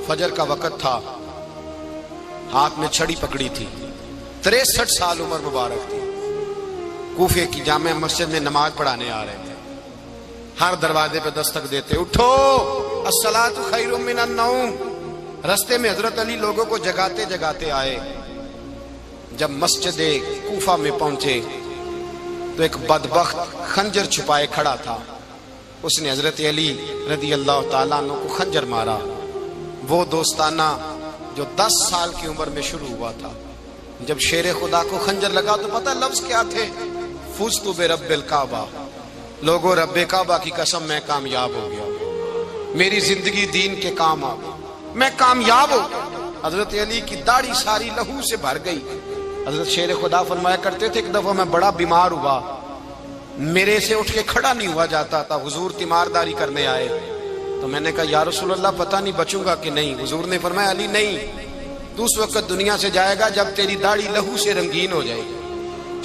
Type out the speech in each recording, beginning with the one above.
فجر کا وقت تھا، ہاتھ میں چھڑی پکڑی تھی، 63 سال عمر مبارک تھی، کوفے کی جامع مسجد میں نماز پڑھانے آ رہے تھے۔ ہر دروازے پہ دستک دیتے، اٹھو الصلاۃ خیر من النوم۔ رستے میں حضرت علی لوگوں کو جگاتے جگاتے آئے۔ جب مسجد کوفہ میں پہنچے تو ایک بدبخت خنجر چھپائے کھڑا تھا، اس نے حضرت علی رضی اللہ تعالیٰ عنہ کو خنجر مارا۔ وہ دوستانہ جو 10 سال کی عمر میں شروع ہوا تھا، جب شیر خدا کو خنجر لگا تو پتہ لفظ کیا تھے؟ فزت برب الکعبہ، لوگوں رب کعبہ کی قسم میں کامیاب ہو گیا، میری زندگی دین کے کام آ گئی، میں کامیاب ہو گیا۔ حضرت علی کی داڑھی ساری لہو سے بھر گئی۔ حضرت شیر خدا فرمایا کرتے تھے، ایک دفعہ میں بڑا بیمار ہوا، میرے سے اٹھ کے کھڑا نہیں ہوا جاتا تھا، حضور تیمارداری کرنے آئے تو میں نے کہا یا رسول اللہ پتہ نہیں بچوں گا کہ نہیں۔ حضور نے فرمایا علی نہیں، تو اس وقت دنیا سے جائے گا جب تیری داڑھی لہو سے رنگین ہو جائے گی۔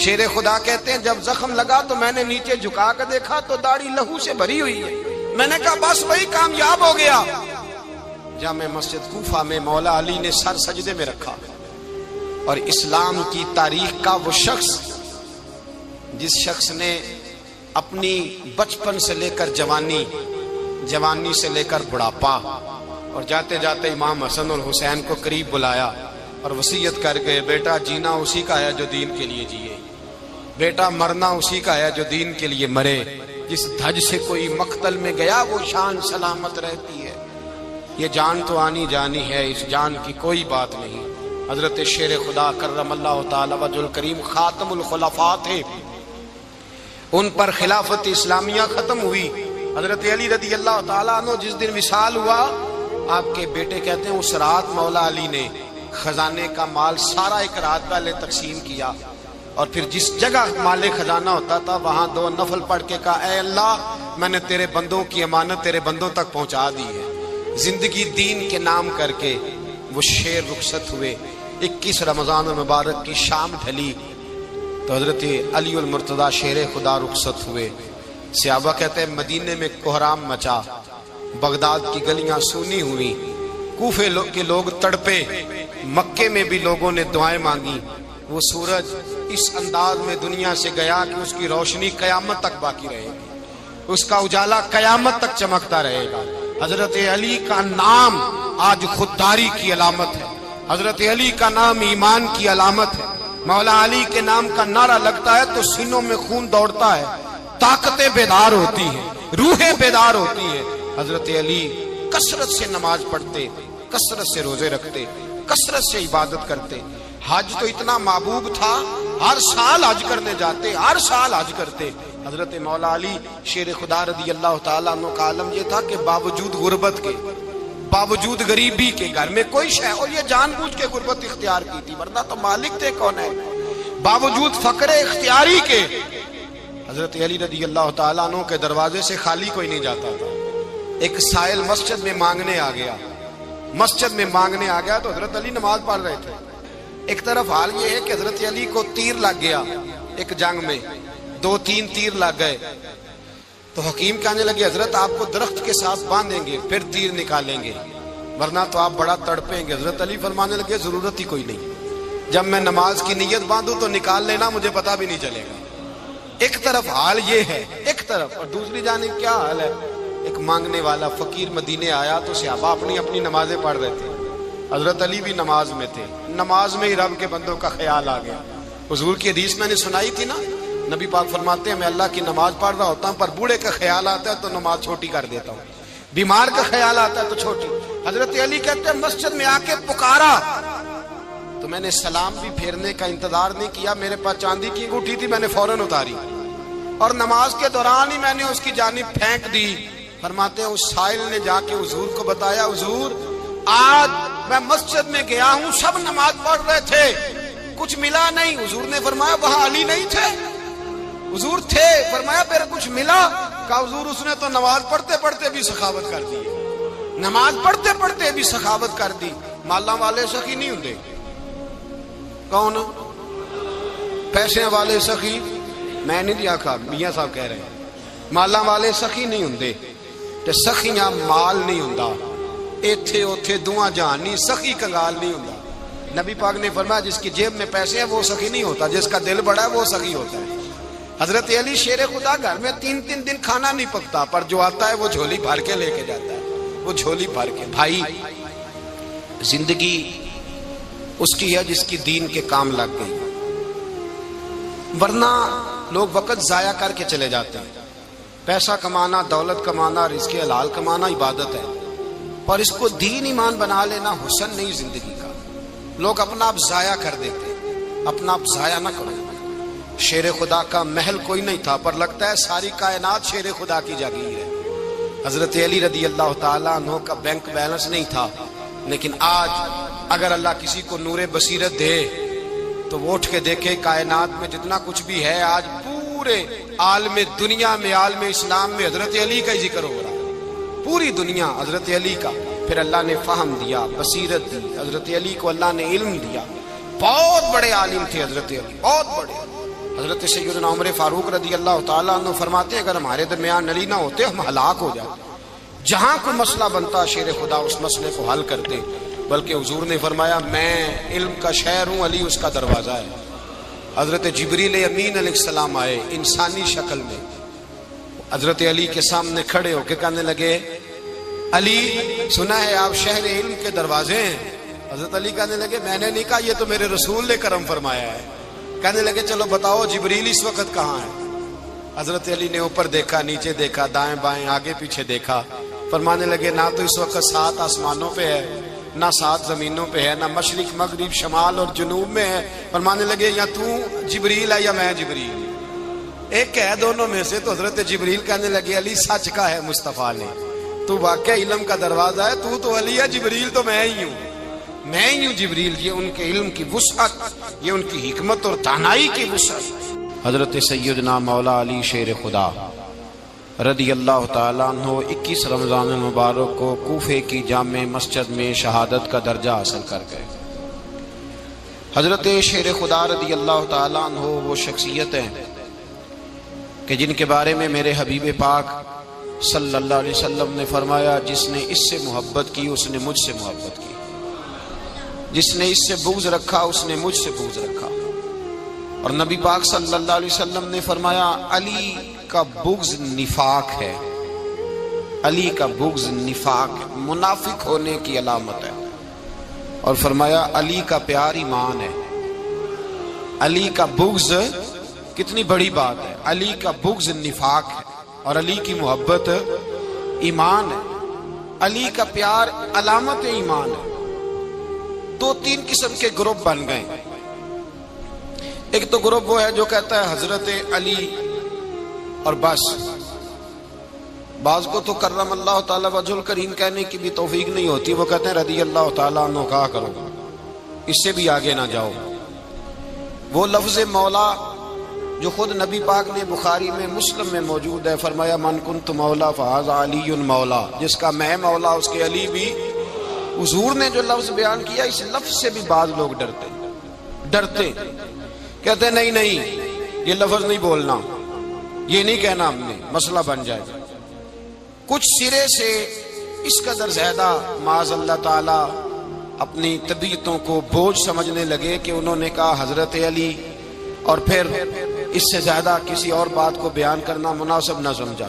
شیر خدا کہتے ہیں جب زخم لگا تو میں نے نیچے جھکا کر دیکھا تو داڑھی لہو سے بھری ہوئی ہے، میں نے کہا بس وہی کامیاب ہو گیا۔ جامع مسجد کوفہ میں مولا علی نے سر سجدے میں رکھا، اور اسلام کی تاریخ کا وہ شخص جس شخص نے اپنی بچپن سے لے کر جوانی، جوانی سے لے کر بڑھاپا، اور جاتے جاتے امام حسن اور حسین کو قریب بلایا اور وصیت کر گئے، بیٹا جینا اسی کا ہے جو دین کے لیے جیے، بیٹا مرنا اسی کا ہے جو دین کے لیے مرے، جس دھج سے کوئی مقتل میں گیا وہ شان سلامت رہتی ہے، یہ جان تو آنی جانی ہے، اس جان کی کوئی بات نہیں۔ حضرت شیر خدا کرم اللہ تعالی وجہ الکریم خاتم الخلفاء تھے، ان پر خلافت اسلامیہ ختم ہوئی۔ حضرت علی رضی اللہ تعالیٰ عنہ جس دن وصال ہوا، آپ کے بیٹے کہتے ہیں اس رات مولا علی نے خزانے کا مال سارا ایک رات پہلے تقسیم کیا، اور پھر جس جگہ مال خزانہ ہوتا تھا وہاں 2 نفل پڑھ کے کہا اے اللہ میں نے تیرے بندوں کی امانت تیرے بندوں تک پہنچا دی ہے۔ زندگی دین کے نام کر کے وہ شیر رخصت ہوئے۔ 21 رمضان المبارک کی شام ڈھلی تو حضرت علی المرتضیٰ شیر خدا رخصت ہوئے۔ صحابہ کہتے ہیں مدینے میں کوہرام مچا، بغداد کی گلیاں سونی ہوئی، کوفے کے لوگ تڑپے، مکے میں بھی لوگوں نے دعائیں مانگی۔ وہ سورج اس انداز میں دنیا سے گیا کہ اس کی روشنی قیامت تک باقی رہے گی، اس کا اجالا قیامت تک چمکتا رہے گا۔ حضرت علی کا نام آج خودداری کی علامت ہے، حضرت علی کا نام ایمان کی علامت ہے۔ مولا علی کے نام کا نعرہ لگتا ہے تو سینوں میں خون دوڑتا ہے، طاقتیں بیدار ہوتی ہیں، روحیں بیدار ہوتی ہیں۔ حضرت علی کثرت سے نماز پڑھتے، کثرت سے روزے رکھتے، کثرت سے عبادت کرتے۔ حج تو اتنا محبوب تھا، ہر سال حج کرنے جاتے، ہر سال حج کرتے۔ حضرت مولا علی شیر خدا رضی اللہ تعالیٰ عنہ کا عالم یہ تھا کہ باوجود غربت کے، باوجود غریبی کے، گھر میں کوئی شے، اور یہ جان بوجھ کے غربت اختیار کی تھی ورنہ تو مالک تھے کون ہے، باوجود فقر اختیاری کے حضرت علی رضی اللہ تعالیٰ عنہ کے دروازے سے خالی کوئی نہیں جاتا تھا۔ ایک سائل مسجد میں مانگنے آ گیا، مسجد میں مانگنے آ گیا تو حضرت علی نماز پڑھ رہے تھے۔ ایک طرف حال یہ ہے کہ حضرت علی کو تیر لگ گیا، ایک جنگ میں 2-3 تیر لگ گئے، تو حکیم کہنے لگے حضرت آپ کو درخت کے ساتھ باندھیں گے پھر تیر نکالیں گے ورنہ تو آپ بڑا تڑپیں گے۔ حضرت علی فرمانے لگے ضرورت ہی کوئی نہیں، جب میں نماز کی نیت باندھوں تو نکال لینا، مجھے پتا بھی نہیں چلے گا۔ ایک طرف حال یہ ہے، ایک طرف، اور دوسری جانب کیا حال ہے؟ ایک مانگنے والا فقیر مدینے آیا تو صحابہ اپنی اپنی نمازیں پڑھ رہے تھے، حضرت علی بھی نماز میں تھے، نماز میں ہی رب کے بندوں کا خیال آ گیا۔ حضور کی حدیث میں نے سنائی تھی نا، نبی پاک فرماتے ہیں میں اللہ کی نماز پڑھ رہا ہوتا ہوں پر بوڑھے کا خیال آتا ہے تو نماز چھوٹی کر دیتا ہوں، بیمار کا خیال آتا ہے تو چھوٹی۔ حضرت علی کہتے ہیں مسجد میں آ کے پکارا تو میں نے سلام بھی پھیرنے کا انتظار نہیں کیا، میرے پاس چاندی کی انگوٹھی تھی، میں نے فوراً اتاری اور نماز کے دوران ہی میں نے اس کی جانب پھینک دی۔ فرماتے ہیں اس سائل نے جا کے حضور کو بتایا، حضور آج میں مسجد میں گیا ہوں، سب نماز پڑھ رہے تھے، کچھ ملا نہیں۔ حضور نے فرمایا وہاں علی نہیں تھے؟ حضور تھے۔ فرمایا پھر کچھ ملا؟ کہا حضور اس نے تو نماز پڑھتے پڑھتے بھی سخاوت کر دی، نماز پڑھتے پڑھتے بھی سخاوت کر دی۔ مالاں والے سخی نہیں ہوندے، کون؟ پیسے والے سخی میں نہیں دیا کہا، میاں صاحب کہہ رہے ہیں مالاں والے سخی نہیں ہوندے، تے سخیاں مال نہیں ہوندا، ایتھے اوتھے دعا جہان نہیں، سخی کنگال نہیں ہوتا۔ نبی پاک نے فرمایا جس کی جیب میں پیسے ہیں وہ سخی نہیں ہوتا، جس کا دل بڑا ہے وہ سخی ہوتا ہے۔ حضرت علی شیر خدا گھر میں 3 دن کھانا نہیں پکتا، پر جو آتا ہے وہ جھولی بھر کے لے کے جاتا ہے، وہ جھولی بھر کے۔ بھائی زندگی اس کی ہے جس کی دین کے کام لگ گئی، ورنہ لوگ وقت ضائع کر کے چلے جاتے ہیں۔ پیسہ کمانا، دولت کمانا، رزق حلال کمانا عبادت ہے، پر اس کو دین ایمان بنا لینا حسن نہیں زندگی کا۔ لوگ اپنا آپ ضائع کر دیتے، اپنا آپ ضائع نہ کرو۔ شیر خدا کا محل کوئی نہیں تھا، پر لگتا ہے ساری کائنات شیر خدا کی جاگیر ہے۔ حضرت علی رضی اللہ تعالیٰ عنہ کا بینک بیلنس نہیں تھا، لیکن آج اگر اللہ کسی کو نور بصیرت دے تو وہ اٹھ کے دیکھے کائنات میں جتنا کچھ بھی ہے، آج پورے عالم دنیا میں، عالم اسلام میں حضرت علی کا ہی ذکر ہو رہا ہے، پوری دنیا حضرت علی کا۔ پھر اللہ نے فہم دیا، بصیرت دی، حضرت علی کو اللہ نے علم دیا۔ بہت بڑے عالم تھے حضرت علی، بہت بڑے۔ حضرت سیدنا عمر فاروق رضی اللہ تعالیٰ عنہ فرماتے ہیں اگر ہمارے درمیان علی نہ ہوتے ہم ہلاک ہو جاتے، جہاں کوئی مسئلہ بنتا شیر خدا اس مسئلے کو حل کرتے۔ بلکہ حضور نے فرمایا میں علم کا شہر ہوں، علی اس کا دروازہ ہے۔ حضرت جبریل امین علیہ السلام آئے انسانی شکل میں، حضرت علی کے سامنے کھڑے ہو کے کہنے لگے علی سنا ہے آپ شہر علم کے دروازے ہیں۔ حضرت علی کہنے لگے میں نے نہیں کہا، یہ تو میرے رسول نے کرم فرمایا ہے۔ کہنے لگے چلو بتاؤ جبریل اس وقت کہاں ہے؟ حضرت علی نے اوپر دیکھا، نیچے دیکھا، دائیں بائیں آگے پیچھے دیکھا، فرمانے لگے نہ تو اس وقت 7 آسمانوں پہ ہے، نہ 7 زمینوں پہ ہے، نہ مشرق مغرب شمال اور جنوب میں ہے۔ فرمانے لگے یا تو جبریل ہے یا میں جبریل، ایک ہے دونوں میں سے۔ تو حضرت جبریل کہنے لگے علی سچ کا ہے مصطفیٰ نے، تو واقعی علم کا دروازہ ہے، تو علی ہے، جبریل تو میں ہی ہوں، میں ہی ہوں جبریل۔ یہ ان کے علم کی وسعت، یہ ان کی حکمت اور دانائی کی وسعت۔ حضرت سیدنا مولا علی شیر خدا رضی اللہ تعالیٰ عنہ 21 رمضان المبارک کو کوفے کی جامع مسجد میں شہادت کا درجہ حاصل کر گئے۔ حضرت شیر خدا رضی اللہ تعالیٰ عنہ وہ شخصیت ہیں کہ جن کے بارے میں میرے حبیب پاک صلی اللہ علیہ وسلم نے فرمایا جس نے اس سے محبت کی اس نے مجھ سے محبت کی، جس نے اس سے بغض رکھا اس نے مجھ سے بغض رکھا۔ اور نبی پاک صلی اللہ علیہ وسلم نے فرمایا علی کا بغض نفاق ہے، علی کا بغض نفاق ہے، منافق ہونے کی علامت ہے۔ اور فرمایا علی کا پیار ایمان ہے، علی کا بغض کتنی بڑی بات ہے، علی کا بغض نفاق ہے اور علی کی محبت ایمان ہے، علی کا پیار علامت ایمان ہے۔ 2-3 قسم کے گروپ بن گئے۔ ایک تو گروپ وہ ہے جو کہتا ہے حضرت علی اور بس، بعض کو تو کرم اللہ تعالیٰ وجہ الکریم کہنے کی بھی توفیق نہیں ہوتی، وہ کہتے ہیں رضی اللہ تعالیٰ عنہ کہا کرو، اس سے بھی آگے نہ جاؤ۔ وہ لفظ مولا جو خود نبی پاک نے بخاری میں مسلم میں موجود ہے، فرمایا من کنت مولا فہذا علی مولا، جس کا میں مولا اس کے علی بھی۔ حضور نے جو لفظ بیان کیا اس لفظ سے بھی بعض لوگ ڈرتے کہتے ہیں نہیں یہ لفظ نہیں بولنا، یہ نہیں کہنا، ہم نے مسئلہ بن جائے گا۔ کچھ سرے سے اس قدر زیادہ معاذ اللہ تعالی اپنی طبیعتوں کو بوجھ سمجھنے لگے کہ انہوں نے کہا حضرت علی، اور پھر اس سے زیادہ کسی اور بات کو بیان کرنا مناسب نہ سمجھا۔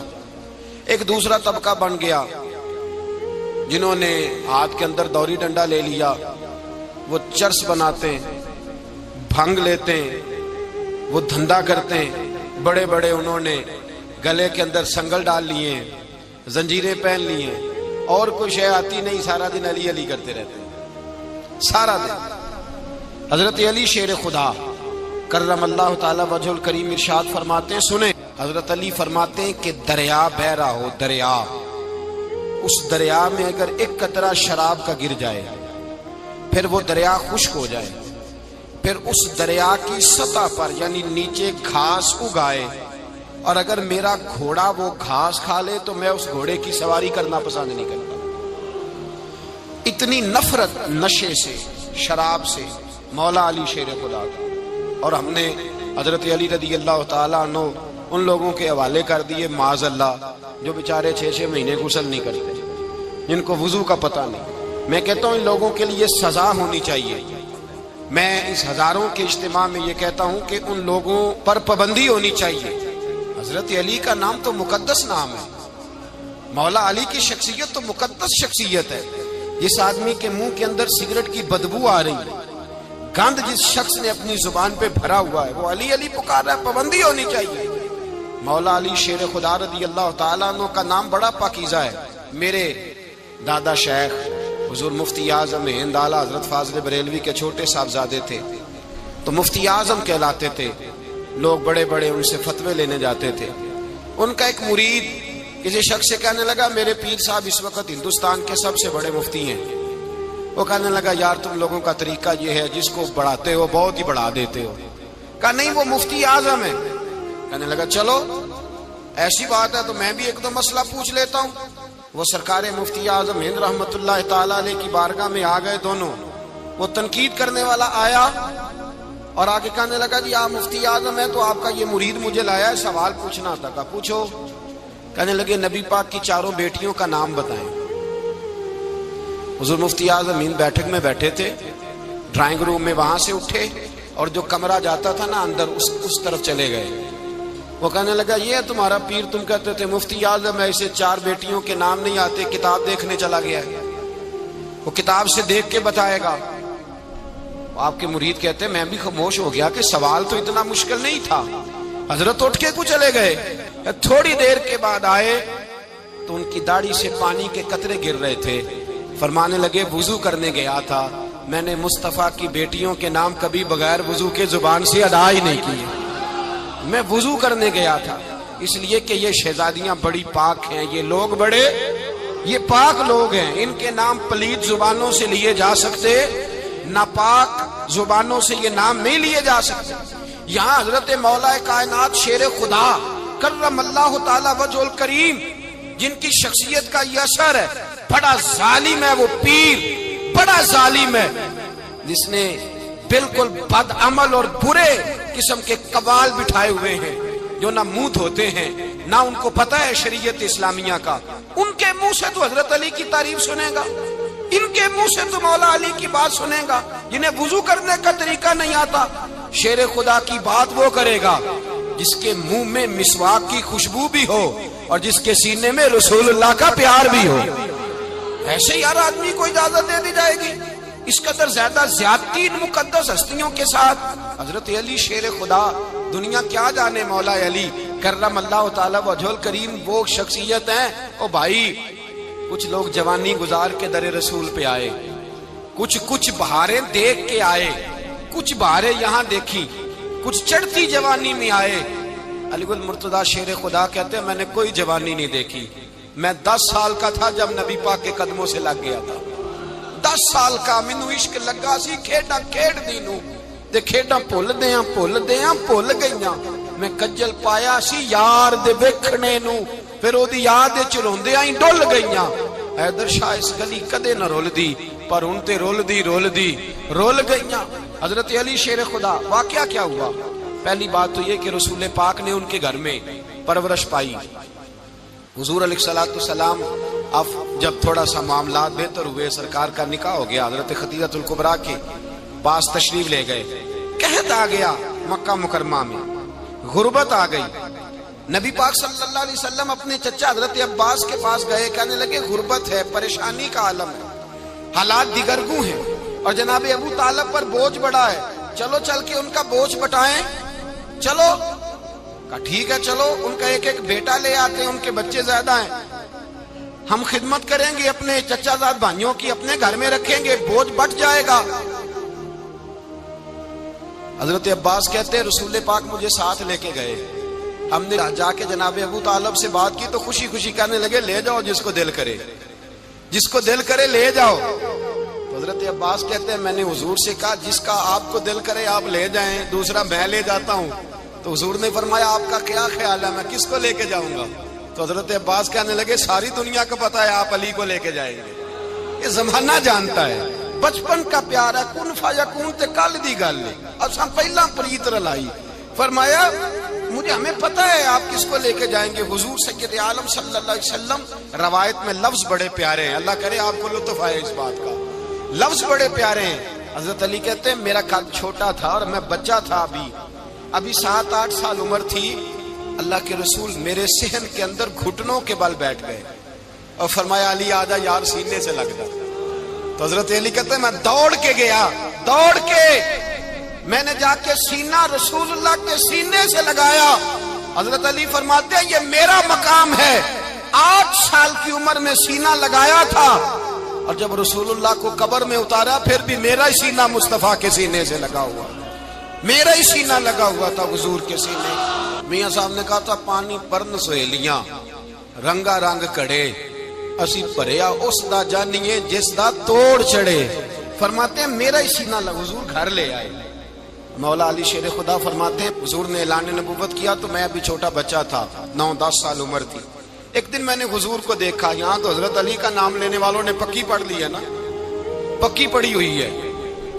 ایک دوسرا طبقہ بن گیا جنہوں نے ہاتھ کے اندر دوری ڈنڈا لے لیا، وہ چرس بناتے ہیں، بھنگ لیتے ہیں، وہ دھندا کرتے ہیں، بڑے بڑے انہوں نے گلے کے اندر سنگل ڈال لیے ہیں، زنجیریں پہن لی ہیں، اور کوئی شے آتی نہیں، سارا دن علی علی کرتے رہتے ہیں سارا دن۔ حضرت علی شیر خدا کرم اللہ تعالی وجہ الکریم ارشاد فرماتے ہیں، سنیں، حضرت علی فرماتے ہیں کہ دریا بہ رہا ہو، دریا، اس دریا میں اگر ایک قطرہ شراب کا گر جائے پھر وہ دریا خشک ہو جائے، پھر اس دریا کی سطح پر یعنی نیچے گھاس اگائے، اور اگر میرا گھوڑا وہ گھاس کھا لے تو میں اس گھوڑے کی سواری کرنا پسند نہیں کرتا۔ اتنی نفرت نشے سے، شراب سے مولا علی شیر خدا کا۔ اور ہم نے حضرت علی رضی اللہ تعالیٰ عنہ ان لوگوں کے حوالے کر دیے معاذ اللہ جو بیچارے 6 مہینے غسل نہیں کرتے، جن کو وضو کا پتہ نہیں. میں کہتا ہوں ان لوگوں کے لیے سزا ہونی چاہیے. میں اس ہزاروں کے اجتماع میں یہ کہتا ہوں کہ ان لوگوں پر پابندی ہونی چاہیے. حضرت علی کا نام تو مقدس نام ہے. مولا علی کی شخصیت تو مقدس شخصیت ہے. جس آدمی کے منہ کے اندر سگریٹ کی بدبو آ رہی ہے, گند جس شخص نے اپنی زبان پہ بھرا ہوا ہے, وہ علی علی پکار رہا ہے. پابندی ہونی چاہیے. مولا علی شیر خدا رضی اللہ تعالیٰ عنہ کا نام بڑا پاکیزہ ہے. میرے دادا شیخ حضور مفتی اعظم ہند اعلیٰ حضرت فاضل بریلوی کے چھوٹے صاحبزادے تھے, تو مفتی اعظم کہلاتے تھے. لوگ بڑے بڑے ان سے فتوے لینے جاتے تھے. ان کا ایک مرید کسی شخص سے کہنے لگا میرے پیر صاحب اس وقت ہندوستان کے سب سے بڑے مفتی ہیں. وہ کہنے لگا یار تم لوگوں کا طریقہ یہ ہے جس کو بڑھاتے ہو بہت ہی بڑھا دیتے ہو. کہا نہیں وہ مفتی اعظم ہے. کہنے لگا چلو ایسی بات ہے تو میں بھی ایک دو مسئلہ پوچھ لیتا ہوں. وہ سرکار مفتی اعظم ہند رحمت اللہ تعالیٰ علیہ کی بارگاہ میں آ گئے دونوں. وہ تنقید کرنے والا آیا اور آگے کہنے لگا جی آپ مفتی اعظم ہیں تو آپ کا یہ مرید مجھے لایا ہے, سوال پوچھنا تھا. کہا پوچھو. کہنے لگے نبی پاک کی چاروں بیٹیوں کا نام بتائیں. حضور مفتی اعظم ہند بیٹھک میں بیٹھے تھے, ڈرائنگ روم میں, وہاں سے اٹھے اور جو کمرہ جاتا تھا نا اندر اس طرف چلے گئے. وہ کہنے لگا یہ ہے تمہارا پیر, تم کہتے تھے مفتی اعظم ہے, اسے چار بیٹیوں کے نام نہیں آتے, کتاب دیکھنے چلا گیا ہے, وہ کتاب سے دیکھ کے بتائے گا. آپ کے مرید کہتے میں بھی خاموش ہو گیا کہ سوال تو اتنا مشکل نہیں تھا. حضرت اٹھ کے کو چلے گئے. تھوڑی دیر کے بعد آئے تو ان کی داڑھی سے پانی کے قطرے گر رہے تھے. فرمانے لگے وضو کرنے گیا تھا, میں نے مصطفیٰ کی بیٹیوں کے نام کبھی بغیر وضو کے زبان سے ادا ہی نہیں کیے. میں وضو کرنے گیا تھا اس لیے کہ یہ شہزادیاں بڑی پاک ہیں, یہ لوگ بڑے یہ پاک لوگ ہیں, ان کے نام پلید زبانوں سے لیے جا سکتے, ناپاک زبانوں سے یہ نام نہیں لیے جا سکتے. یہاں حضرت مولا کائنات شیر خدا کرم اللہ تعالی وجہ الکریم جن کی شخصیت کا یہ اثر ہے, بڑا ظالم ہے وہ پیر, بڑا ظالم ہے جس نے بالکل بد عمل اور برے قسم کے قوال بٹھائے ہوئے ہیں جو نہ منہ دھوتے ہیں نہ ان کو پتہ ہے شریعت اسلامیہ کا. ان کے منہ سے تو حضرت علی کی تعریف سنے گا, ان کے منہ سے تو مولا علی کی بات سنے گا. جنہیں وضو کرنے کا طریقہ نہیں آتا, شیر خدا کی بات وہ کرے گا جس کے منہ میں مسواک کی خوشبو بھی ہو اور جس کے سینے میں رسول اللہ کا پیار بھی ہو. ایسے ہی ہر آدمی کو اجازت دے دی جائے گی. اس قدر زیادہ زیادتی ان مقدس ہستیوں کے ساتھ. حضرت علی شیر خدا, دنیا کیا جانے مولا علی کرم اللہ تعالی وجہ الکریم وہ شخصیت ہیں. او بھائی کچھ لوگ جوانی گزار کے در رسول پہ آئے, کچھ بہاریں دیکھ کے آئے, کچھ بہاریں یہاں دیکھی, کچھ چڑھتی جوانی میں آئے. علی گل مرتضیٰ شیر خدا کہتے ہیں میں نے کوئی جوانی نہیں دیکھی. میں 10 سال کا تھا جب نبی پاک کے قدموں سے لگ گیا تھا. 10 سال کا مینوں عشق لگا سی, کھیڈاں کھیڈ دی نو تے کھیڈاں بھول گئیاں. میں کجل پایا سی یار دے ویکھنے نو, پھر او دی یاد وچ روندیاں ہی ڈل گئیاں. حیدر شاہ اس گلی کدے نہ رول دی پر ان تے رول گئیاں. حضرت علی شیر خدا, واقعہ کیا ہوا؟ پہلی بات تو یہ کہ رسول پاک نے ان کے گھر میں پرورش پائی. حضور علیہ الصلوۃ والسلام اب جب تھوڑا سا معاملات بہتر ہوئے, سرکار کا نکاح ہو گیا, حضرت خدیجہ الکبریٰ کے پاس تشریف لے گئے. قحط آ گیا مکہ مکرمہ میں, غربت آ گئی. نبی پاک صلی اللہ علیہ وسلم اپنے چچا حضرت عباس کے پاس گئے, کہنے لگے غربت ہے, پریشانی کا عالم ہے, حالات دیگرگوں ہیں اور جناب ابو طالب پر بوجھ بڑا ہے, چلو چل کے ان کا بوجھ بٹائیں. چلو کہا ٹھیک ہے چلو, ان کا ایک بیٹا لے آتے ہیں, ان کے بچے زیادہ ہیں, ہم خدمت کریں گے اپنے چچا زاد بھائیوں کی, اپنے گھر میں رکھیں گے, بوجھ بٹ جائے گا. حضرت عباس کہتے ہیں رسول پاک مجھے ساتھ لے کے گئے. ہم نے جا کے جناب ابو طالب سے بات کی تو خوشی خوشی کہنے لگے لے جاؤ جس کو دل کرے لے جاؤ. حضرت عباس کہتے ہیں میں نے حضور سے کہا جس کا آپ کو دل کرے آپ لے جائیں, دوسرا میں لے جاتا ہوں. تو حضور نے فرمایا آپ کا کیا خیال ہے, میں کس کو لے کے جاؤں گا؟ تو حضرت عباس کہنے لگے ساری دنیا کو پتا ہے آپ علی کو لے کے جائیں گے, یہ زمانہ جانتا ہے, بچپن کا پیار ہے, کن فیکون تے کل دی گل ہے. اساں پہلا پریت رلائی فرمایا مجھے ہمیں پتہ ہے آپ کس کو لے کے جائیں گے، حضور سید عالم صلی اللہ علیہ وسلم۔ روایت میں لفظ بڑے پیارے ہیں، اللہ کرے آپ کو لطف آئے اس بات کا، لفظ بڑے پیارے ہیں۔ حضرت علی کہتے ہیں میرا قد چھوٹا تھا اور میں بچہ تھا، ابھی 7-8 سال عمر تھی، اللہ کے رسول میرے صحن کے اندر گھٹنوں کے بل بیٹھ گئے اور فرمایا علی آجا یار سینے سے لگ جا۔ تو حضرت علی کہتے ہیں میں دوڑ کے گیا، دوڑ کے میں نے جا کے سینہ رسول اللہ کے سینے سے لگایا۔ حضرت علی فرماتے ہیں یہ میرا مقام ہے، 8 سال کی عمر میں سینہ لگایا تھا، اور جب رسول اللہ کو قبر میں اتارا پھر بھی میرا ہی سینہ مصطفیٰ کے سینے سے لگا ہوا، میرا ہی سینہ لگا ہوا تھا حضور کے سینے۔ میاں صاحب نے کہا تھا پانی پرن سہیلیاں رنگا رنگ کڑے، اسی پریا اس دا جانیے جس دا توڑ چڑھے۔ فرماتے ہیں میرا ہی سینہ لگا، حضور گھر لے آئے۔ مولا علی شیر خدا فرماتے ہیں حضور نے اعلان نبوت کیا تو میں ابھی چھوٹا بچہ تھا، 9-10 سال عمر تھی۔ ایک دن میں نے حضور کو دیکھا، یہاں تو حضرت علی کا نام لینے والوں نے پکی پڑھ لی ہے نا، پکی پڑھی ہوئی ہے،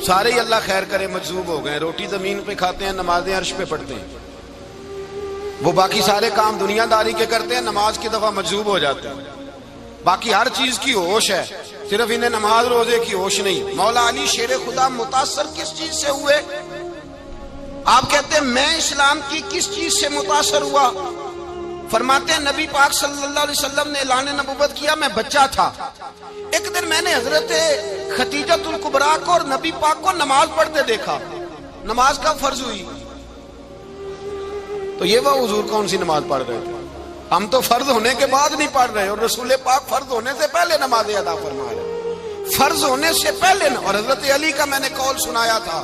سارے ہی اللہ خیر کرے مجذوب ہو گئے، روٹی زمین پہ کھاتے ہیں، نمازیں عرش پہ پڑھتے ہیں، وہ باقی سارے کام دنیا داری کے کرتے ہیں، نماز کی دفعہ مجذوب ہو جاتے ہیں، باقی ہر چیز کی ہوش ہے، صرف انہیں نماز روزے کی ہوش نہیں۔ مولا علی شیر خدا متاثر کس چیز سے ہوئے؟ آپ کہتے ہیں میں اسلام کی کس چیز سے متاثر ہوا؟ فرماتے ہیں نبی پاک صلی اللہ علیہ وسلم نے اعلان نبوت کیا، میں بچہ تھا، ایک دن میں نے حضرت خدیجۃ الکبریٰ کو اور نبی پاک کو نماز پڑھتے دیکھا۔ نماز کب فرض ہوئی؟ تو یہ وہ حضور کون سی نماز پڑھ رہے تھے؟ ہم تو فرض ہونے کے بعد نہیں پڑھ رہے، اور رسول پاک فرض ہونے سے پہلے نماز ادا فرما رہے، فرض ہونے سے پہلے۔ اور حضرت علی کا میں نے قول سنایا تھا،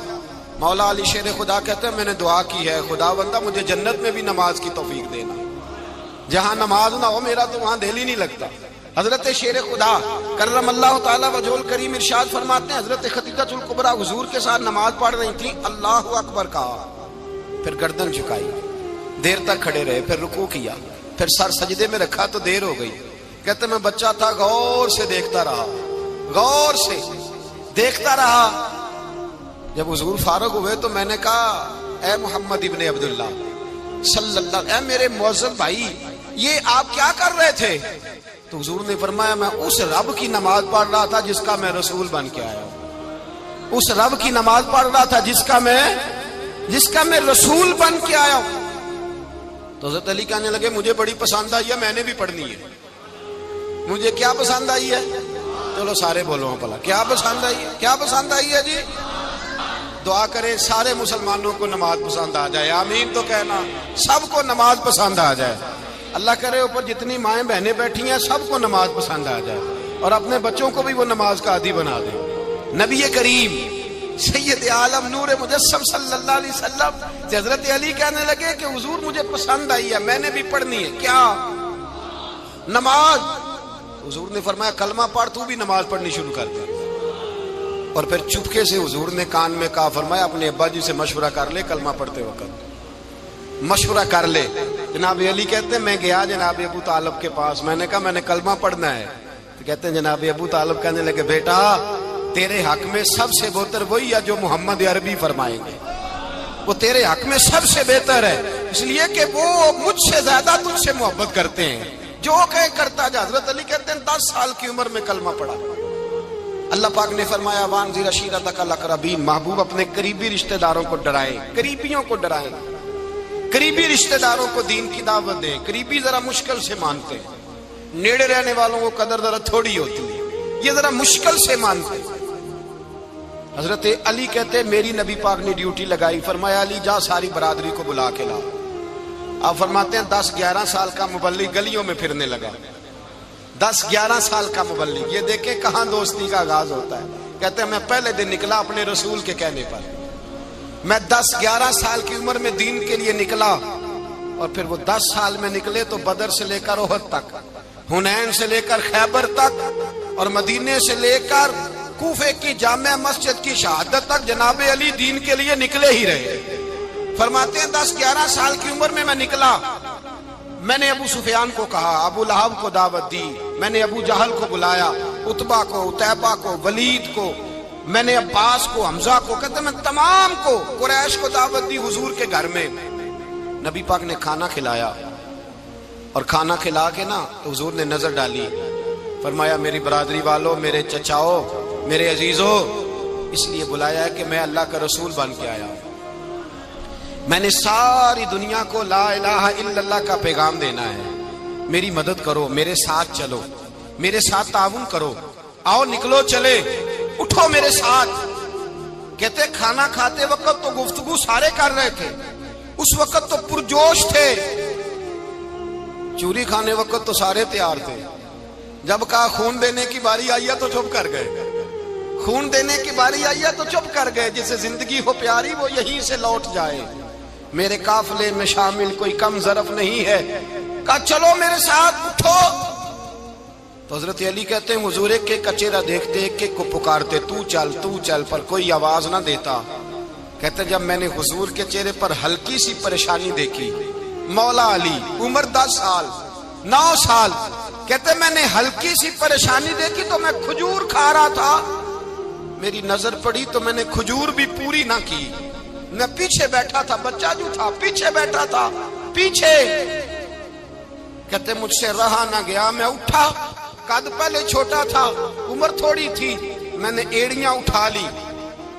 مولا علی شیر خدا کہتے ہیں میں نے دعا کی ہے خدا بندہ مجھے جنت میں بھی نماز کی توفیق دینا، جہاں نماز نہ ہو میرا تو وہاں دل ہی نہیں لگتا۔ حضرت شیر خدا کرم اللہ تعالیٰ وجہ الکریم ارشاد فرماتے ہیں حضرت خدیجۃ الکبریٰ حضور کے ساتھ نماز پڑھ رہی تھیں، اللہ اکبر کہا، پھر گردن جھکائی، دیر تک کھڑے رہے، پھر رکوع کیا، پھر سر سجدے میں رکھا تو دیر ہو گئی۔ کہتے میں بچہ تھا، غور سے دیکھتا رہا، غور سے دیکھتا رہا۔ جب حضور فارغ ہوئے تو میں نے کہا اے محمد ابن عبداللہ صلی اللہ، اے میرے معزز بھائی یہ آپ کیا کر رہے تھے؟ تو حضور نے فرمایا میں اس رب کی نماز پڑھ رہا تھا جس کا میں رسول بن کے آیا ہوں، اس رب کی نماز پڑھ رہا تھا جس کا میں رسول بن کے آیا ہوں۔ تو حضرت علی کہنے لگے مجھے بڑی پسند آئی ہے، میں نے بھی پڑھنی ہے۔ مجھے کیا پسند آئی ہے؟ چلو سارے بولو پلا، کیا پسند آئی ہے؟ کیا پسند آئی ہے جی؟ دعا کرے سارے مسلمانوں کو نماز پسند آ جائے، آمین تو کہنا، سب کو نماز پسند آ جائے۔ اللہ کرے اوپر جتنی مائیں بہنیں بیٹھی ہیں سب کو نماز پسند آ جائے، اور اپنے بچوں کو بھی وہ نماز کا عادی بنا دیں۔ نبی کریم سید عالم نور مجسم صلی اللہ علیہ وسلم سے حضرت علی کہنے لگے کہ حضور مجھے پسند آئی ہے، میں نے بھی پڑھنی ہے۔ کیا؟ نماز۔ حضور نے فرمایا کلمہ پڑھ، تو بھی نماز پڑھنی شروع کر دے۔ اور پھر چپکے سے حضور نے کان میں کہا، فرمایا اپنے ابا جی سے مشورہ کر لے کلمہ پڑھتے وقت، مشورہ کر لے۔ جناب علی کہتے ہیں میں گیا جناب ابو طالب کے پاس، میں نے کہا میں نے کلمہ پڑھنا ہے، تو کہتے ہیں جناب ابو طالب کہنے لگے بیٹا تیرے حق میں سب سے بہتر وہی ہے جو محمد عربی فرمائیں گے، وہ تیرے حق میں سب سے بہتر ہے، اس لیے کہ وہ مجھ سے زیادہ تجھ سے محبت کرتے ہیں، جو کہے کرتا جا۔ حضرت علی کہتے ہیں 10 سال کی عمر میں کلمہ پڑھا۔ اللہ پاک نے فرمایا وانذر عشیرتک الاقربین، محبوب اپنے قریبی رشتہ داروں کو ڈرائیں، قریبیوں کو ڈرائیں، قریبی رشتہ داروں کو دین کی دعوت دیں۔ قریبی ذرا مشکل سے مانتے ہیں، نیڑے رہنے والوں کو قدر ذرا تھوڑی ہوتی ہے، یہ ذرا مشکل سے مانتے ہیں۔ حضرت علی کہتے ہیں میری نبی پاک نے ڈیوٹی لگائی، فرمایا علی جا ساری برادری کو بلا کے لا۔ آپ فرماتے ہیں 10-11 سال کا مبلغ گلیوں میں پھرنے لگا، 10-11 سال کا مبلغ، یہ دیکھیں کہاں دوستی کا آغاز ہوتا ہے۔ کہتے ہیں میں پہلے دن نکلا اپنے رسول کے کہنے پر، میں 10-11 سال کی عمر میں دین کے لیے نکلا، اور پھر وہ 10 سال میں نکلے تو بدر سے لے کر احد تک، حنین سے لے کر خیبر تک، اور مدینے سے لے کر کوفے کی جامع مسجد کی شہادت تک جناب علی دین کے لیے نکلے ہی رہے۔ فرماتے ہیں 10-11 سال کی عمر میں نکلا، میں نے ابو سفیان کو کہا، ابو لہب کو دعوت دی، میں نے ابو جہل کو بلایا، عتبہ کو، عتیبہ کو، ولید کو، میں نے عباس کو، حمزہ کو، کہتے میں تمام کو، قریش کو دعوت دی حضور کے گھر میں۔ نبی پاک نے کھانا کھلایا اور کھانا کھلا کے نا تو حضور نے نظر ڈالی، فرمایا میری برادری والوں، میرے چچاؤ، میرے عزیزوں، اس لیے بلایا ہے کہ میں اللہ کا رسول بن کے آیا ہوں، میں نے ساری دنیا کو لا الہ الا اللہ کا پیغام دینا ہے، میری مدد کرو، میرے ساتھ چلو، میرے ساتھ تعاون کرو، آؤ نکلو چلے، اٹھو میرے ساتھ۔ کہتے کھانا کھاتے وقت تو گفتگو سارے کر رہے تھے، اس وقت تو پرجوش تھے، چوری کھانے وقت تو سارے تیار تھے، جب کہا خون دینے کی باری آئی ہے تو چپ کر گئے، خون دینے کی باری آئی ہے تو چپ کر گئے، جسے زندگی ہو پیاری وہ یہیں سے لوٹ جائے، میرے قافلے میں شامل کوئی کم ظرف نہیں ہے، کہا چلو میرے ساتھ اٹھو۔ تو حضرت علی کہتے ہیں حضور ایک ایک کا چہرہ دیکھتے ایک ایک کو پکارتے تو چل، پر کوئی آواز نہ دیتا۔ کہتے جب میں نے حضور کے چہرے پر ہلکی سی پریشانی دیکھی، مولا علی عمر 10 سال 9 سال، کہتے میں نے ہلکی سی پریشانی دیکھی تو میں کھجور کھا رہا تھا، میری نظر پڑی تو میں نے کھجور بھی پوری نہ کی، میں پیچھے بیٹھا تھا، بچہ جو تھا پیچھے بیٹھا تھا، پیچھے۔ کہتے مجھ سے رہا نہ گیا، میں اٹھا، قد پہلے چھوٹا تھا، عمر تھوڑی تھی، میں نے ایڑیاں اٹھا لی،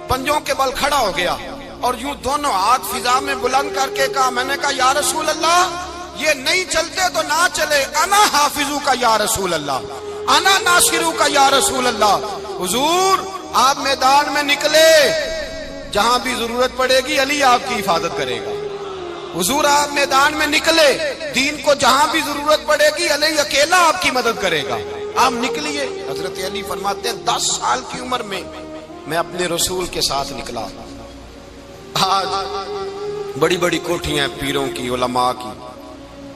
پنجوں کے بل کھڑا ہو گیا اور یوں دونوں ہاتھ فضا میں بلند کر کے کہا، میں نے کہا یا رسول اللہ یہ نہیں چلتے تو نہ چلے، انا حافظو کا یا رسول اللہ، انا ناصرو کا یا رسول اللہ۔ حضور آپ میدان میں نکلے، جہاں بھی ضرورت پڑے گی علی آپ کی حفاظت کرے گا، حضور آپ میدان میں نکلے، دین کو جہاں بھی ضرورت پڑے گی علی اکیلا آپ کی مدد کرے گا، آپ نکلیے۔ حضرت علی فرماتے ہیں 10 سال کی عمر میں میں اپنے رسول کے ساتھ نکلا۔ آج بڑی بڑی کوٹھیاں پیروں کی، علماء کی،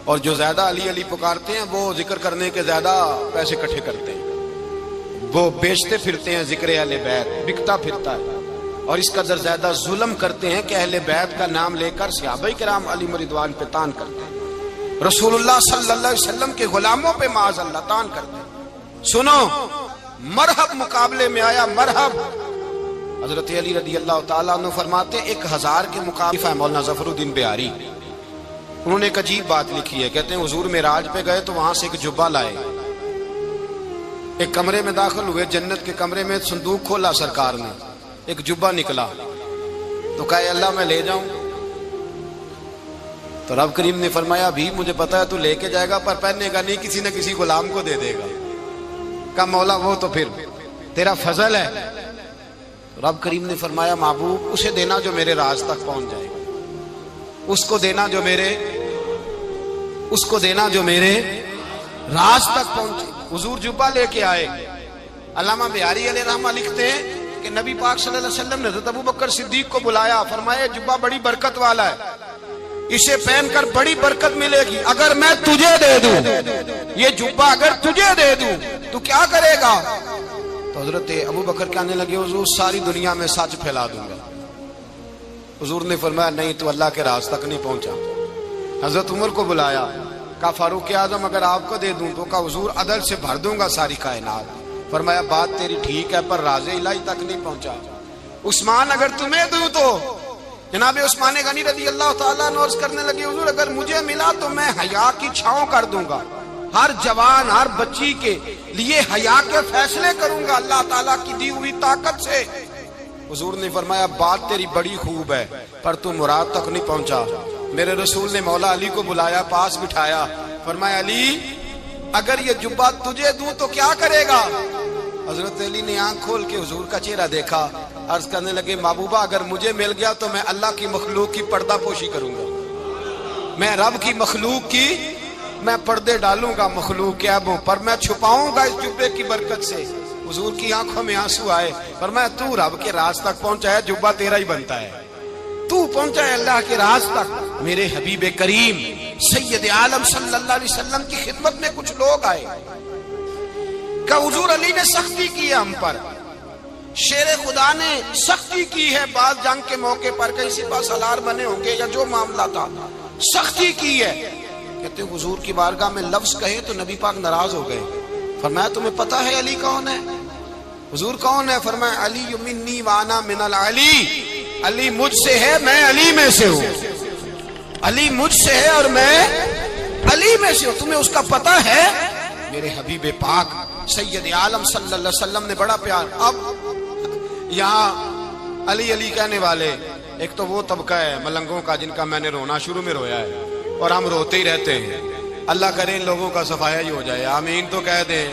اور جو زیادہ علی علی پکارتے ہیں وہ ذکر کرنے کے زیادہ پیسے اکٹھے کرتے ہیں، وہ بیچتے پھرتے ہیں، ذکر اہل بیت بکتا پھرتا ہے، اور اس قدر زیادہ ظلم کرتے ہیں کہ اہل بیت کا نام لے کر صحابہ کرام علی رضوان پہ تان کرتے ہیں، رسول اللہ صلی اللہ علیہ وسلم کے غلاموں پہ معاذ اللہ تان کرتے ہیں۔ سنو مرحب مقابلے میں آیا، مرحب۔ حضرت علی رضی اللہ تعالیٰ عنہ فرماتے 1000 کے مقابلے مولانا ظفر الدین بہاری، انہوں نے ایک عجیب بات لکھی ہے، کہتے ہیں حضور معراج پہ گئے تو وہاں سے ایک جبہ لائے، ایک کمرے میں داخل ہوئے، جنت کے کمرے میں صندوق کھولا سرکار نے، ایک جبہ نکلا تو کہا اے اللہ میں لے جاؤں، تو رب کریم نے فرمایا بھی مجھے پتا ہے تو لے کے جائے گا پر پہننے گا نہیں، کسی نہ کسی غلام کو دے دے گا۔ کہا مولا وہ تو پھر تیرا فضل ہے۔ رب کریم نے فرمایا محبوب اسے دینا جو میرے راز تک پہنچ جائے گا، اس کو دینا جو میرے راز تک پہنچے۔ حضور جبہ لے کے آئے۔ علامہ بہاری علیہ رحمہ لکھتے ہیں کہ نبی پاک صلی اللہ علیہ وسلم نے حضرت ابوبکر صدیق کو بلایا، فرمایا جبہ بڑی برکت والا ہے، اسے پہن کر بڑی برکت ملے گی، اگر میں تجھے دے دوں یہ جبہ، اگر تجھے دے دوں تو کیا کرے گا؟ تو حضرت ابوبکر کہنے لگے حضور ساری دنیا میں سچ پھیلا دوں گا۔ حضور نے فرمایا نہیں تو اللہ کے راز تک نہیں پہنچا۔ حضرت عمر کو بلایا، کہا فاروق اعظم اگر آپ کو دے دوں تو کہا حضور عدل سے بھر دوں گا ساری کائنات۔ فرمایا بات تیری ٹھیک ہے پر راز الہی تک نہیں پہنچا۔ عثمان اگر تمہیں دوں تو جناب عثمان غنی رضی اللہ تعالیٰ عنہ عرض کرنے لگے حضور اگر مجھے ملا تو میں حیا کی چھاؤں کر دوں گا، ہر جوان ہر بچی کے لیے حیا کے فیصلے کروں گا اللہ تعالیٰ کی دی ہوئی طاقت سے۔ حضور نے فرمایا بات تیری بڑی خوب ہے پر تو مراد تک نہیں پہنچا۔ میرے رسول نے مولا علی کو بلایا، پاس بٹھایا، فرمایا علی اگر یہ جبہ تجھے دوں تو کیا کرے گا؟ حضرت علی نے آنکھ کھول کے حضور کا چہرہ دیکھا، عرض کرنے لگے محبوبہ اگر مجھے مل گیا تو میں اللہ کی مخلوق کی پردہ پوشی کروں گا، میں رب کی مخلوق کی میں پردے ڈالوں گا، مخلوق کے عیبوں پر میں چھپاؤں گا اس جبے کی برکت سے۔ حضور کی آنکھوں میں آنسو آئے، فرمایا تو رب کے راز تک پہنچا ہے، جبہ تیرا ہی بنتا ہے، تو پہنچا ہے اللہ کے راز تک۔ میرے حبیب کریم سید عالم صلی اللہ علیہ وسلم کی خدمت میں کچھ لوگ آئے کہ حضور علی نے سختی کی ہے ہم پر، شیر خدا نے سختی کی ہے، بعض جنگ کے موقع پر کہیں سپاہ سالار بنے ہوں گے یا جو معاملہ تھا سختی کی ہے۔ کہتے ہیں حضور کی بارگاہ میں لفظ کہے تو نبی پاک ناراض ہو گئے۔ فرمایا تمہیں پتا ہے علی کون ہے؟ حضور کون ہے؟ فرمایا علی منی وانا من العلی، علی مجھ سے ہے میں علی میں سے ہوں۔ علی مجھ سے ہے اور میں علی میں سے ہوں، تمہیں اس کا پتہ ہے؟ میرے حبیب پاک سید عالم صلی اللہ علیہ وسلم نے بڑا پیار. اب یہاں علی علی کہنے والے ایک تو وہ طبقہ ہے ملنگوں کا جن کا میں نے رونا شروع میں رویا ہے اور ہم روتے ہی رہتے ہیں. اللہ کرے ان لوگوں کا صفایا ہی ہو جائے، آمین تو کہہ دیں.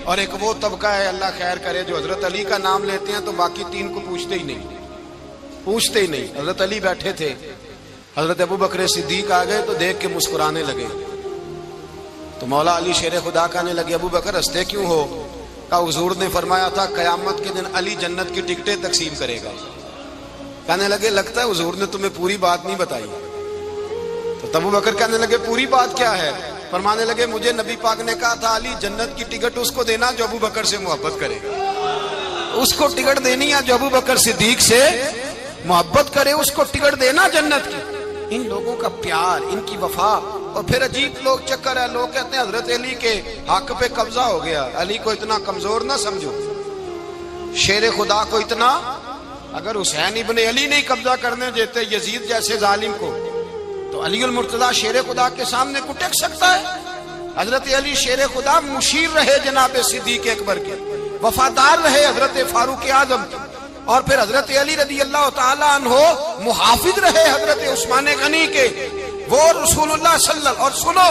اور ایک وہ طبقہ ہے اللہ خیر کرے جو حضرت علی کا نام لیتے ہیں تو باقی تین کو پوچھتے ہی نہیں. حضرت علی بیٹھے تھے، حضرت ابو بکر صدیق آ گئے تو دیکھ کے مسکرانے لگے. تو مولا علی شیر خدا کہنے لگے ابو بکر ہنستے کیوں ہو؟ کہا حضور نے فرمایا تھا قیامت کے دن علی جنت کی ٹکٹیں تقسیم کرے گا. کہنے لگے لگتا ہے حضور نے تمہیں پوری بات نہیں بتائی. تو ابو بکر کہنے لگے پوری بات کیا ہے؟ فرمانے لگے مجھے نبی پاک نے کہا تھا علی جنت کی ٹکٹ اس کو دینا جو ابو بکر سے محبت کرے گا. اس کو ٹکٹ دینی ہے جو ابو بکر صدیق سے محبت کرے، اس کو ٹکٹ دینا جنت کی. ان لوگوں کا پیار، ان کی وفا. اور پھر عجیب لوگ چکر ہے، لوگ کہتے ہیں حضرت علی کے حق پہ قبضہ ہو گیا. علی کو اتنا کمزور نہ سمجھو، شیر خدا کو اتنا. اگر حسین ابن علی نہیں قبضہ کرنے دیتے یزید جیسے ظالم کو تو علی المرتضی شیر خدا کے سامنے کو ٹک سکتا ہے؟ حضرت علی شیر خدا مشیر رہے جناب صدیق اکبر کے، وفادار رہے حضرت فاروق اعظم کے، اور پھر حضرت علی رضی اللہ تعالی عنہ محافظ رہے حضرت عثمان غنی کے. وہ رسول اللہ صلی اللہ. اور سنو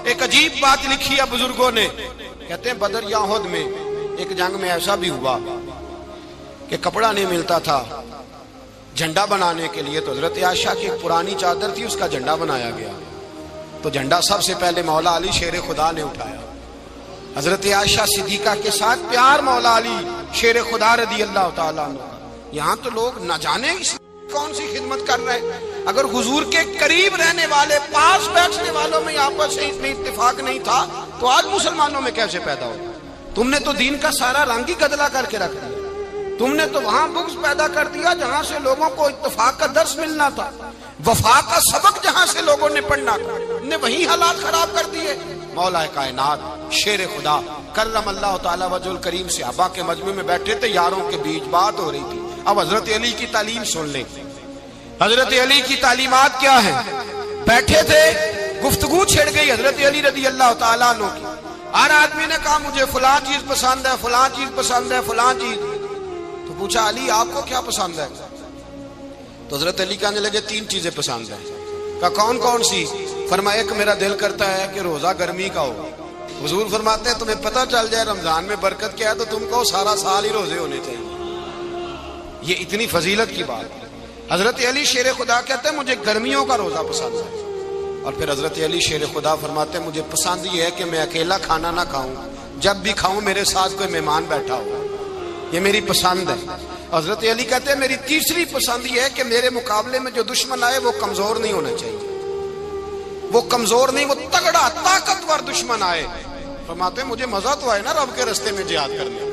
ایک عجیب بات لکھی ہے بزرگوں نے، کہتے ہیں بدر یا احد میں ایک جنگ میں ایسا بھی ہوا کہ کپڑا نہیں ملتا تھا جھنڈا بنانے کے لیے، تو حضرت عائشہ کی ایک پرانی چادر تھی اس کا جھنڈا بنایا گیا. تو جھنڈا سب سے پہلے مولا علی شیر خدا نے اٹھایا. حضرت عائشہ صدیقہ کے ساتھ پیار مولا علی شیر خدا رضی اللہ تعالیٰ عنہ. یہاں تو لوگ نہ جانے کون سی خدمت کر رہے ہیں. اگر حضور کے قریب رہنے والے پاس بیٹھنے والوں میں آپس میں اتفاق نہیں تھا تو آج مسلمانوں میں کیسے پیدا ہو؟ تم نے تو دین کا سارا رنگ ہی گدلا کر کے رکھ دیا. تم نے تو وہاں بغض پیدا کر دیا جہاں سے لوگوں کو اتفاق کا درس ملنا تھا، وفا کا سبق جہاں سے لوگوں نے پڑھنا تھا، نے وہی حالات خراب کر دیے. مولا کائنات شیر خدا کرم اللہ تعالیٰ وجہ الکریم صحابہ کے مجمع میں بیٹھے تھے، یاروں کے بیچ بات ہو رہی تھی. اب حضرت علی کی تعلیم سن لیں. حضرت علی کی تعلیمات کیا ہیں؟ بیٹھے تھے، گفتگو چھڑ گئی حضرت علی رضی اللہ تعالیٰ عنہ کی. ہر آدمی نے کہا مجھے فلاں چیز پسند ہے، فلاں چیز پسند ہے، فلاں چیز. تو پوچھا علی آپ کو کیا پسند ہے؟ تو حضرت علی کہنے لگے تین چیزیں پسند ہیں. کہا کون کون سی؟ فرمایا ایک میرا دل کرتا ہے کہ روزہ گرمی کا ہو. حضور فرماتے ہیں تمہیں پتہ چل جائے رمضان میں برکت کیا ہے تو تم کو سارا سال ہی روزے ہونے چاہیے. یہ اتنی فضیلت کی بات. حضرت علی شیر خدا کہتے ہیں مجھے گرمیوں کا روزہ پسند ہے. اور پھر حضرت علی شیر خدا فرماتے ہیں مجھے پسند یہ ہے کہ میں اکیلا کھانا نہ کھاؤں، جب بھی کھاؤں میرے ساتھ کوئی مہمان بیٹھا ہو. یہ میری پسند ہے. حضرت علی کہتے ہیں میری تیسری پسند یہ ہے کہ میرے مقابلے میں جو دشمن آئے وہ کمزور نہیں ہونا چاہیے، وہ کمزور نہیں، وہ تگڑا طاقتور دشمن آئے. فرماتے ہیں مجھے مزہ تو آئے نا رب کے رستے میں جہاد کرنے.